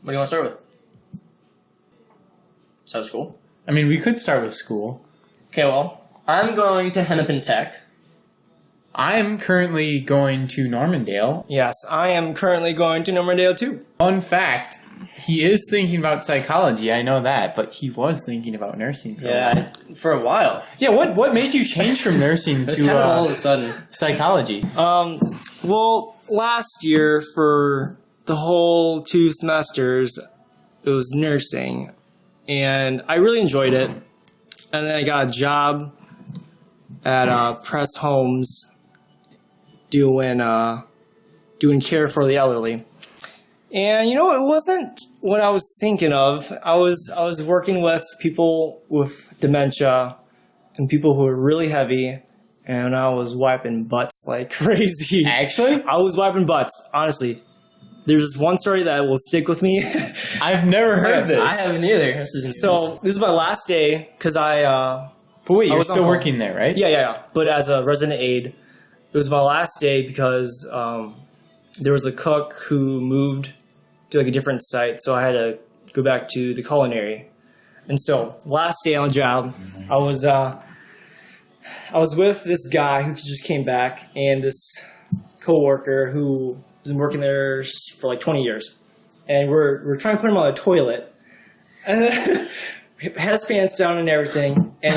What do you want to start with? Start with school? I mean, we could start with school. Okay, well, I'm going to Hennepin Tech. I'm currently going to Normandale. Yes, I am currently going to Normandale too. Fun fact, he is thinking about psychology, I know that, but he was thinking about nursing for a while. For a while. Yeah, what made you change from nursing It's to kind of all of a sudden. psychology? Well, last year for the whole 2 semesters, it was nursing, and I really enjoyed it. And then I got a job at Press Homes doing care for the elderly. And it wasn't what I was thinking of. I was working with people with dementia and people who were really heavy, and I was wiping butts like crazy. Actually? I was wiping butts, honestly. There's this one story that will stick with me. I've never heard this. I haven't either. This is my last day because But wait, you're still working there, right? Yeah. But as a resident aide, it was my last day because there was a cook who moved to a different site, so I had to go back to the culinary. And so, last day on the job, I was with this guy who just came back and this coworker who has been working there for like 20 years. And we're trying to put him on the toilet. And had his pants down and everything, and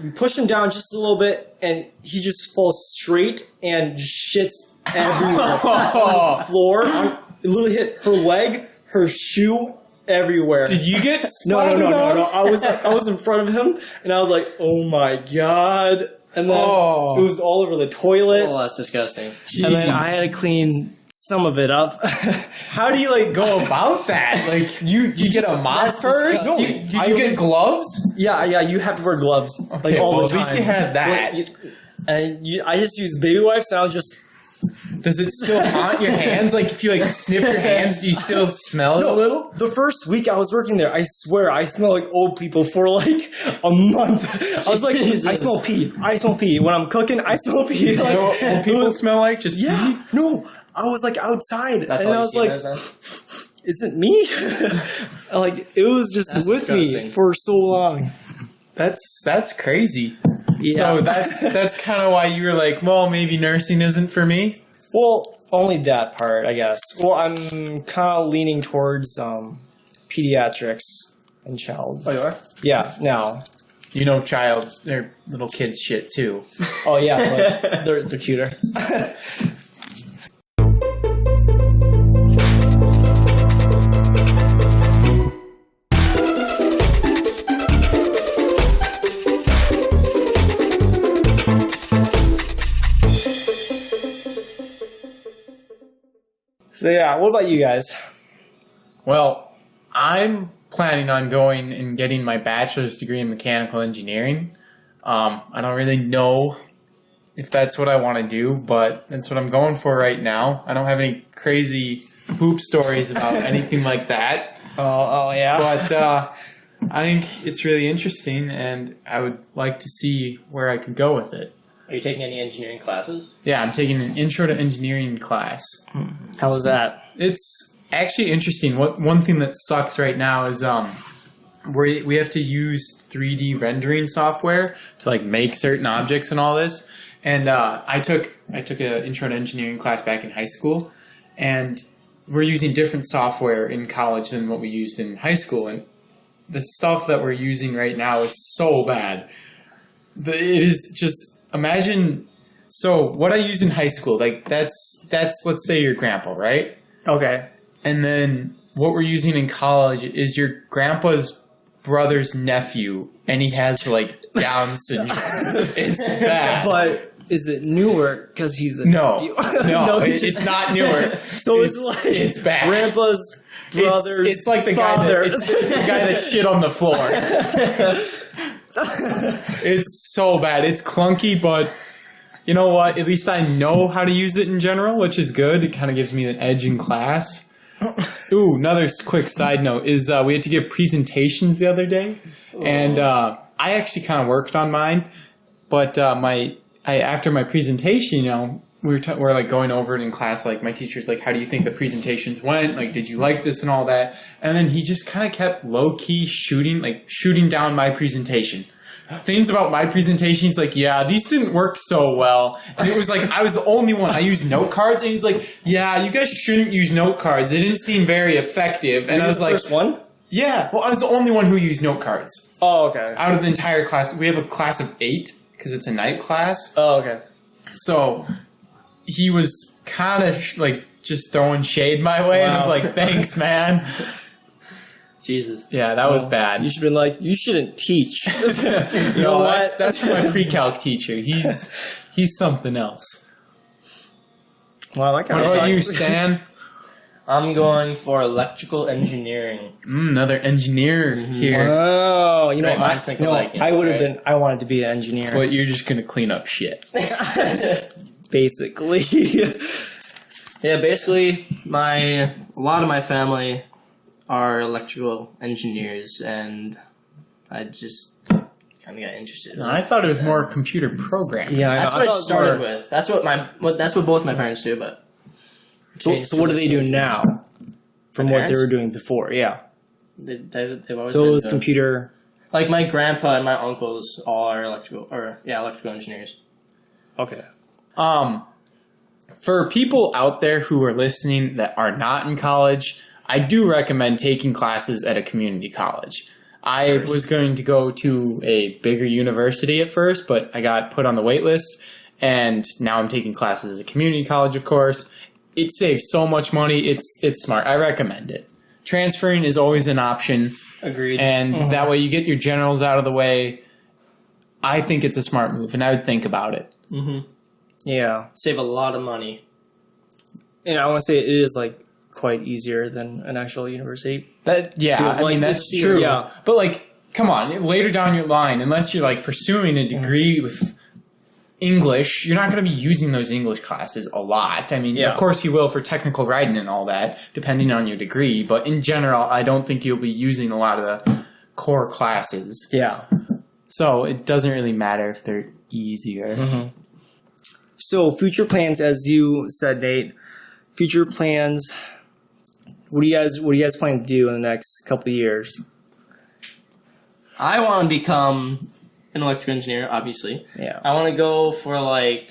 we pushed him down just a little bit, and he just falls straight and shits everywhere on the floor. It literally hit her leg, her shoe, everywhere. Did you get No. I was in front of him, and I was like, "Oh my god!" And then it was all over the toilet. Oh, that's disgusting. Jeez. And then I had to clean some of it up. How do you go about that? You get a mop first? No, did you get gloves? Yeah, you have to wear gloves all the time. At least you had that. I just use baby wipes, and I'll just... Does it still haunt your hands? If you snip your hands, do you still smell it a little? The first week I was working there, I swear, I smelled like old people for a month. I was like, I smell pee. I smell pee. When I'm cooking, I smell pee. You know what old people smell like? Just pee? No. I was outside, That's and I was like, "Is it me?" It was just with disgusting. me for so long. That's crazy. Yeah. So that's kind of why you were like, well, maybe nursing isn't for me? Well, only that part, I guess. Well, I'm kind of leaning towards pediatrics and child. Oh, you are? Yeah, now. They're little kids shit too. Oh yeah, but they're cuter. So yeah, what about you guys? Well, I'm planning on going and getting my bachelor's degree in mechanical engineering. I don't really know if that's what I want to do, but that's what I'm going for right now. I don't have any crazy poop stories about anything like that. Oh yeah. But I think it's really interesting, and I would like to see where I could go with it. Are you taking any engineering classes? Yeah, I'm taking an intro to engineering class. How was that? It's actually interesting. One thing that sucks right now is we have to use 3D rendering software to make certain objects and all this. And I took an intro to engineering class back in high school, and we're using different software in college than what we used in high school. And the stuff that we're using right now is so bad. It is just... Imagine, so what I used in high school, that's let's say your grandpa, right? Okay. And then what we're using in college is your grandpa's brother's nephew, and he has Down syndrome. It's bad. But is it newer because he's a No, nephew? it's not newer. So it's bad. Grandpa's brother's it's like the father. it's the guy that shit on the floor. It's so bad. It's clunky, but you know what? At least I know how to use it in general, which is good. It kind of gives me an edge in class. Ooh, another quick side note is we had to give presentations the other day, and I actually kind of worked on mine, but after my presentation, we're like going over it in class. Like my teacher's like, "How do you think the presentations went? Like, did you like this and all that?" And then he just kind of kept low key shooting down my presentation. Things about my presentation, he's like, "Yeah, these didn't work so well." And it was like I was the only one. I used note cards, and he's like, "Yeah, you guys shouldn't use note cards. They didn't seem very effective." And I was like, "First one." Yeah, well, I was the only one who used note cards. Oh, okay. Out of the entire class, we have a class of 8 because it's a night class. Oh, okay. So he was kind of like just throwing shade my way. Wow. And I was like, "Thanks, man." Jesus. Yeah, that was bad. You should have been like, "You shouldn't teach." You know what? That's my pre-calc teacher. He's something else. Wow, that kind What of about you, Stan? I'm going for electrical engineering. Another engineer here. Oh, you know, Right, I would have been. I wanted to be an engineer, But you're just gonna clean up shit. basically. Yeah, basically, a lot of my family are electrical engineers, and I just kind of got interested. No, I thought it was more computer programming. Yeah, that's what I started with. That's what both my parents do. But so what do they do now from what they were doing before? Yeah. They've always So been it was computer. Like my grandpa and my uncles all are electrical engineers. Okay. For people out there who are listening that are not in college, I do recommend taking classes at a community college. I was going to go to a bigger university at first, but I got put on the wait list, and now I'm taking classes at a community college, of course. It saves so much money. It's smart. I recommend it. Transferring is always an option. Agreed. And that way you get your generals out of the way. I think it's a smart move, and I would think about it. Mm-hmm. Yeah. Save a lot of money. And I want to say it is like quite easier than an actual university. I mean, that's true. Yeah. But like, come on, later down your line, unless you're like pursuing a degree with English, you're not going to be using those English classes a lot. I mean, of course you will for technical writing and all that, depending on your degree. But in general, I don't think you'll be using a lot of the core classes. Yeah. So it doesn't really matter if they're easier. Mm-hmm. So future plans, as you said, Nate. Future plans. What do you guys plan to do in the next couple of years? I want to become an electrical engineer, obviously. Yeah. I want to go for I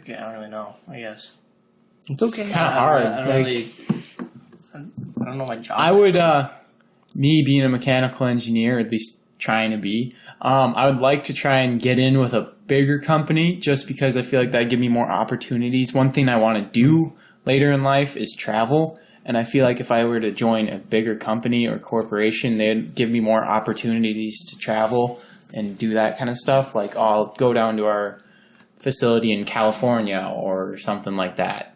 don't really know, I guess. It's okay. It's kind of hard. I don't know my job. I would, me being a mechanical engineer, at least trying to be, I would like to try and get in with a bigger company just because I feel like that'd give me more opportunities. One thing I want to do later in life is travel. And I feel like if I were to join a bigger company or corporation, they'd give me more opportunities to travel and do that kind of stuff. Like, I'll go down to our facility in California or something like that.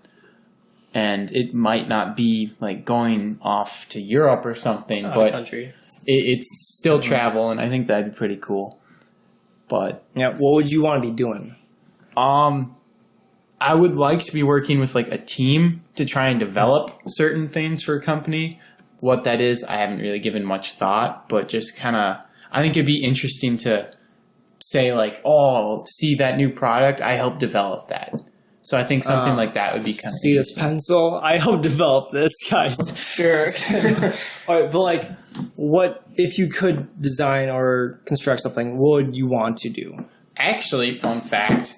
And it might not be like going off to Europe or something, but country. It's still travel, and I think that'd be pretty cool. But yeah, what would you want to be doing? I would like to be working with like a team to try and develop certain things for a company. What that is, I haven't really given much thought, but just kind of, I think it'd be interesting to say like, oh, see that new product? I helped develop that. So I think something like that would be kind of see this pencil? I helped develop this, guys. Sure. All right, but like, what if you could design or construct something? What would you want to do? Actually, fun fact,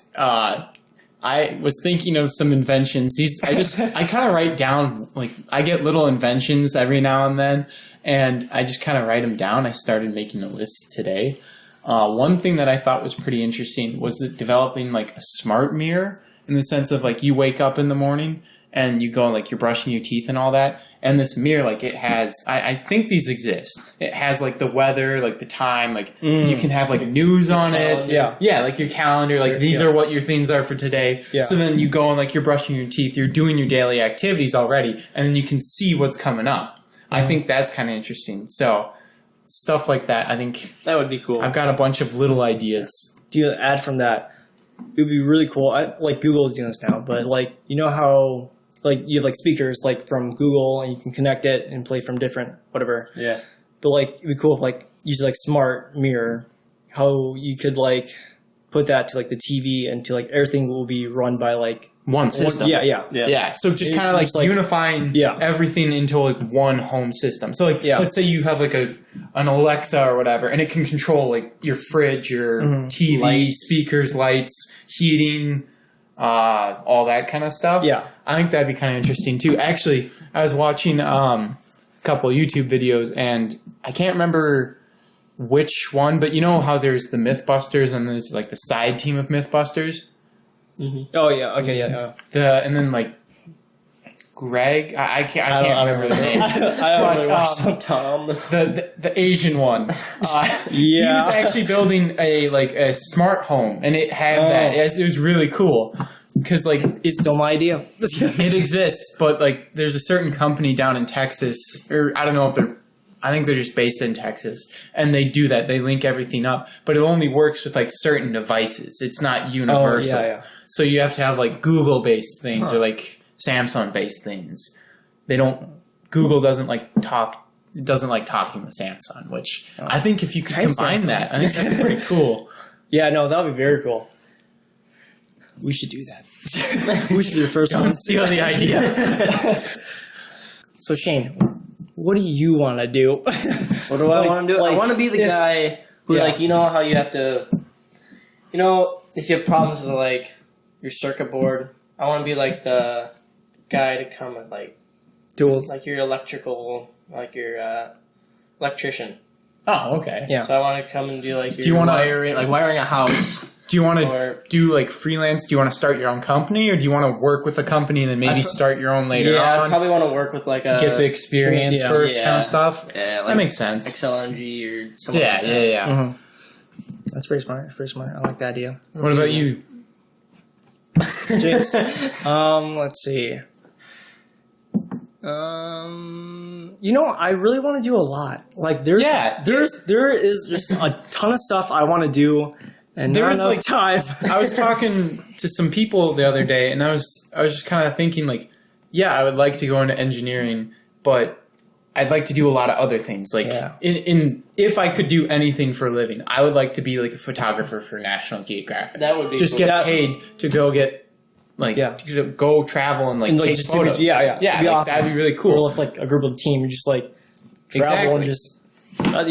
I was thinking of some inventions. I kind of write down, like, I get little inventions every now and then, and I just kind of write them down. I started making a list today. One thing that I thought was pretty interesting was developing, like, a smart mirror, in the sense of, like, you wake up in the morning, and you go, like, you're brushing your teeth and all that, and this mirror, like, it has, I think these exist. It has, like, the weather, like, the time, like, you can have, like, news on it. Yeah. Yeah, like your calendar, like, these are what your things are for today. Yeah. So then you go and, like, you're brushing your teeth, you're doing your daily activities already, and then you can see what's coming up. I think that's kind of interesting. So, stuff like that, I think That would be cool. I've got a bunch of little ideas. Do you add from that? It would be really cool. Like Google's doing this now, but like, you know how like you have like speakers like from Google and you can connect it and play from different whatever. Yeah. But like it'd be cool if like use like smart mirror, how you could like put that to like the TV and to like everything will be run by like one system. Yeah. So just kind of like unifying everything into like one home system. So like let's say you have like an Alexa or whatever, and it can control like your fridge, your TV, lights, speakers, lights, heating, all that kind of stuff. Yeah. I think that'd be kind of interesting too. Actually, I was watching a couple of YouTube videos, and I can't remember which one, but you know how there's the Mythbusters and there's like the side team of Mythbusters? Oh yeah, okay, yeah. And then like Greg, I can't remember the name. I don't Tom. The Asian one. He was actually building a smart home, and it had that. It was really cool because like it's still my idea. It exists, but like there's a certain company down in Texas, or I don't know if I think they're just based in Texas, and they do that. They link everything up, but it only works with like certain devices. It's not universal. So you have to have like Google-based things or like Samsung-based things. Google doesn't like talking with Samsung, which I think if you could combine that, I think that's pretty cool. Yeah, no, that would be very cool. We should do that. We should be the first one. Don't steal the idea. So Shane, what do you want to do? What do I want to do? I want to be the guy who, like, you know how you have to, you know, if you have problems with, like, your circuit board, I want to be, like, the guy to come with, like, tools. Like your electrical, like your electrician. Oh, okay. Yeah. So I want to come and do, like, your wiring a house. Do you want to do like freelance? Do you want to start your own company, or do you want to work with a company and then maybe start your own later on? Yeah, I probably want to work with like get the experience first, kind of stuff. Yeah, like that makes sense. XLNG or something. Yeah, like that. yeah. Mm-hmm. That's pretty smart. That's pretty smart. I like that idea. What about you, James? Let's see. You know, I really want to do a lot. Like, there is just a ton of stuff I want to do. And there was enough time. I was talking to some people the other day, and I was just kind of thinking, like, yeah, I would like to go into engineering, but I'd like to do a lot of other things. Like, if I could do anything for a living, I would like to be like a photographer for National Geographic. That would be just cool. Get paid to go get to go travel and take photos. Yeah. Like, awesome. That'd be really cool. Or with like a group of team, you just like travel and just I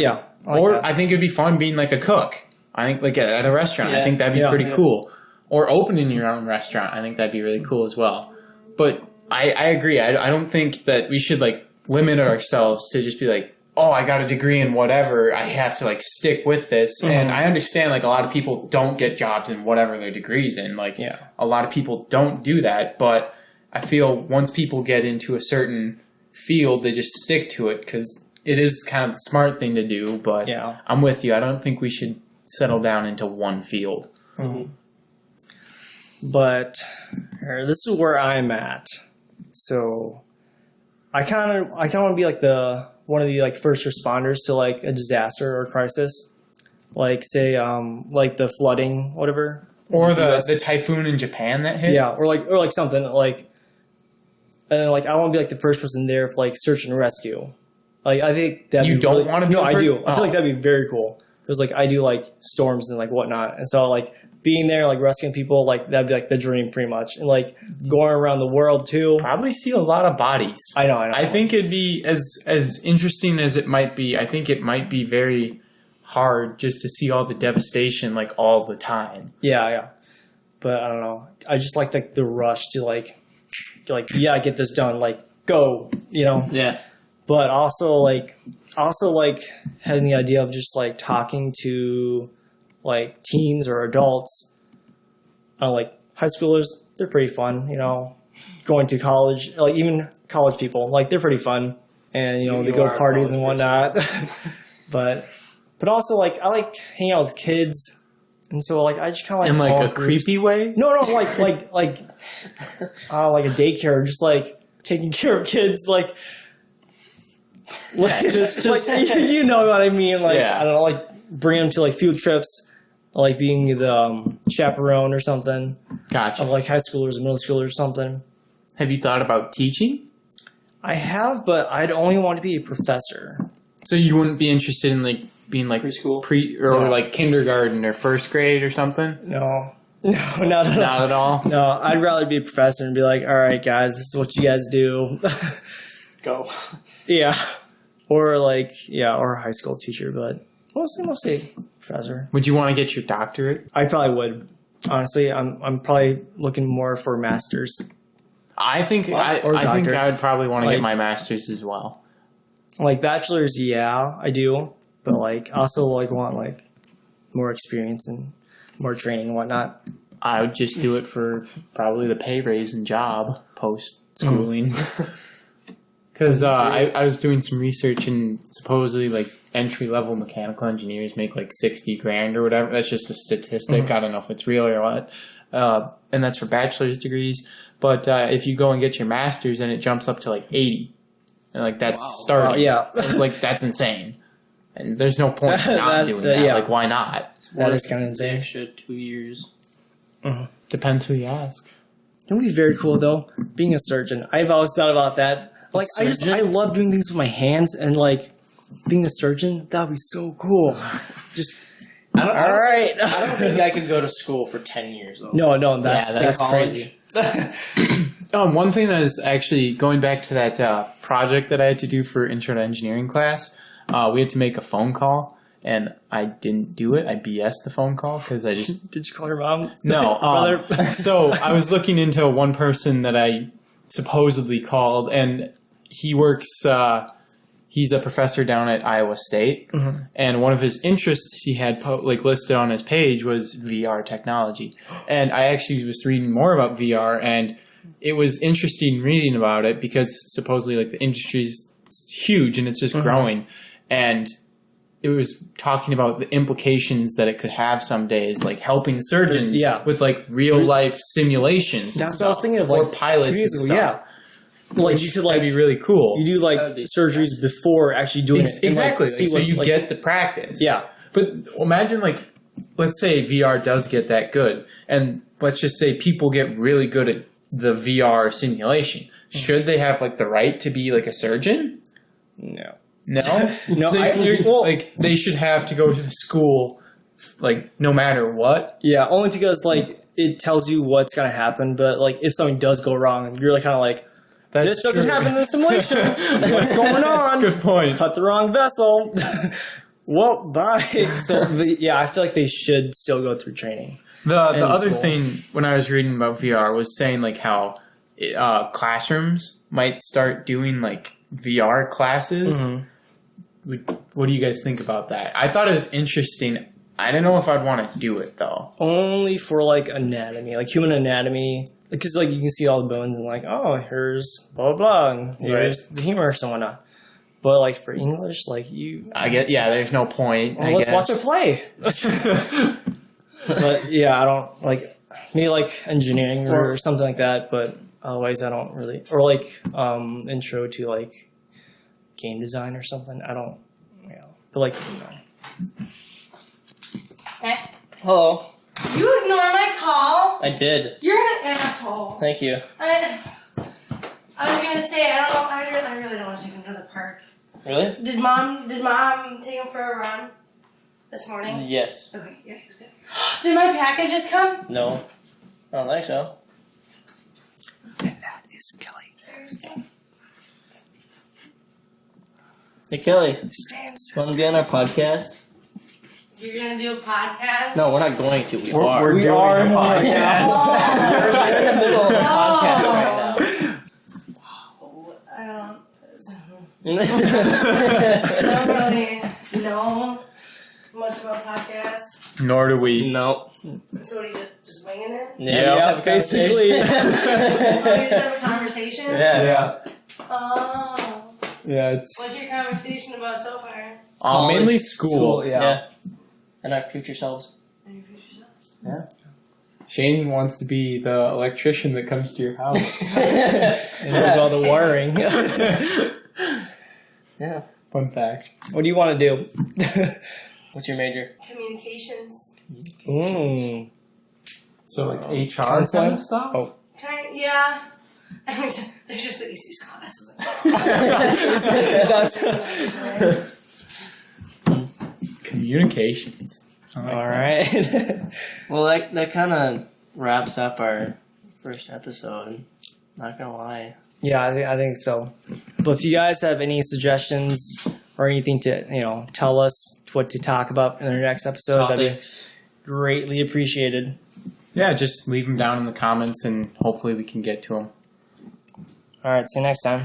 think it'd be fun being like a cook. I think like at a restaurant, I think that'd be pretty cool. Or opening your own restaurant, I think that'd be really cool as well. But I agree. I don't think that we should like limit ourselves to just be like, oh, I got a degree in whatever. I have to like stick with this. Mm-hmm. And I understand like a lot of people don't get jobs in whatever their degree's in. Like a lot of people don't do that. But I feel once people get into a certain field, they just stick to it because it is kind of the smart thing to do. But I'm with you. I don't think we should settle down into one field. Mm-hmm. But this is where I'm at. So I kind of want to be like one of the like first responders to like a disaster or crisis, like say like the flooding, whatever, or the typhoon in Japan that hit. Yeah, or like something like, and then like I want to be like the first person there for like search and rescue. Like I think that you don't want to. No, I do. I feel like that'd be very cool. Because like I do like storms and like whatnot, and so like being there like rescuing people, like that'd be like the dream pretty much, and like going around the world too. Probably see a lot of bodies. I know. I think it'd be as interesting as it might be. I think it might be very hard just to see all the devastation like all the time. Yeah. But I don't know. I just like the rush to get this done. Like go, you know. Yeah. But also having the idea of just like talking to like teens or adults, like high schoolers, they're pretty fun, you know, going to college, like even college people, like they're pretty fun, and you know they go to parties and whatnot. but also like I like hanging out with kids, and so like I just kind of like in like a creepy way. No, like a daycare, just like taking care of kids, like. Just like, you know what I mean? Like I don't know, like bring them to like field trips, like being the chaperone or something. Gotcha. Of like high schoolers and middle schoolers or something. Have you thought about teaching? I have, but I'd only want to be a professor. So you wouldn't be interested in like being like Preschool? like kindergarten or first grade or something? No, not at all. Not at all? No, I'd rather be a professor and be like, all right, guys, this is what you guys do. Go. Yeah. Or or a high school teacher, but mostly professor. Would you want to get your doctorate? I probably would. Honestly, I'm probably looking more for a master's. I think I think I would probably want to get my master's as well. Like bachelor's, yeah, I do. But I also want more experience and more training and whatnot. I would just do it for probably the pay raise and job post schooling. Because I was doing some research and supposedly entry level mechanical engineers make $60,000 or whatever. That's just a statistic. I don't know if it's real or what. And that's for bachelor's degrees. But if you go and get your master's, then it jumps up to 80. And that's starting. Wow, yeah. That's insane. And there's no point in not doing that. Yeah. Why not? That is kind of insane. Extra 2 years. Depends who you ask. It would be very cool though, being a surgeon. I've always thought about that. I love doing things with my hands, and being a surgeon, that would be so cool. I don't think I could go to school for 10 years though. No, that's crazy. One thing that is actually going back to that project that I had to do for intro to engineering class, we had to make a phone call, and I didn't do it. I BS'd the phone call because I just... Did you call your mom? No. So I was looking into one person that I supposedly called, and he works... he's a professor down at Iowa State, and one of his interests he had listed on his page was VR technology. And I actually was reading more about VR, and it was interesting reading about it because supposedly the industry's huge and it's just growing. And it was talking about the implications that it could have some days, helping surgeons with real life simulations. That's what I was thinking of, or pilots and stuff. Yeah. You could that'd be really cool. You do surgeries before actually doing it. Exactly. And, so you get the practice. Yeah. But imagine let's say VR does get that good, and let's just say people get really good at the VR simulation. Should they have the right to be a surgeon? No. No. No. So they should have to go to school, no matter what. Yeah, only because it tells you what's gonna happen, but if something does go wrong, you're kind of this doesn't happen in the simulation. What's going on? Good point. Cut the wrong vessel. Well, bye. So, I feel they should still go through training. The other thing when I was reading about VR was saying how classrooms might start doing VR classes. What do you guys think about that? I thought it was interesting. I don't know if I'd want to do it though. Only for anatomy, human anatomy. Because you can see all the bones and here's blah blah blah and here's the humor or so on. But for English, I get there's no point. Well, let's watch a play. But I don't maybe engineering or something like that. But otherwise, I don't really intro to game design or something. I don't. But Hello. You ignore my call? I did. You're an asshole. Thank you. I was gonna say I really don't want to take him to the park. Really? Did mom take him for a run this morning? Yes. Okay, yeah, he's good. Did my package just come? No. I don't think so. And that is Kelly. Seriously? Hey Kelly, Stands. want to be on our podcast? You're gonna do a podcast? No, we're not going to. We are. We're doing a podcast. We're in the middle of a podcast right Wow. I don't really know much about podcasts. Nor do we. No. So what, are you just winging it? Yeah, basically. Oh, you just have a conversation? Yeah. Oh. Yeah, it's... What's your conversation about so far? Mainly school. Yeah. And our future selves. And your future selves? Yeah. Shane wants to be the electrician that comes to your house. And do all the wiring. Yeah. Fun fact. What do you want to do? What's your major? Communications. So HR kind of stuff? Oh. Yeah. I mean, there's just the easiest classes. Communications. All right. Well, that kind of wraps up our first episode. Not gonna lie. Yeah, I think so. But if you guys have any suggestions or anything to tell us what to talk about in our next episode, that'd be greatly appreciated. Yeah, just leave them down in the comments, and hopefully we can get to them. All right, see you next time.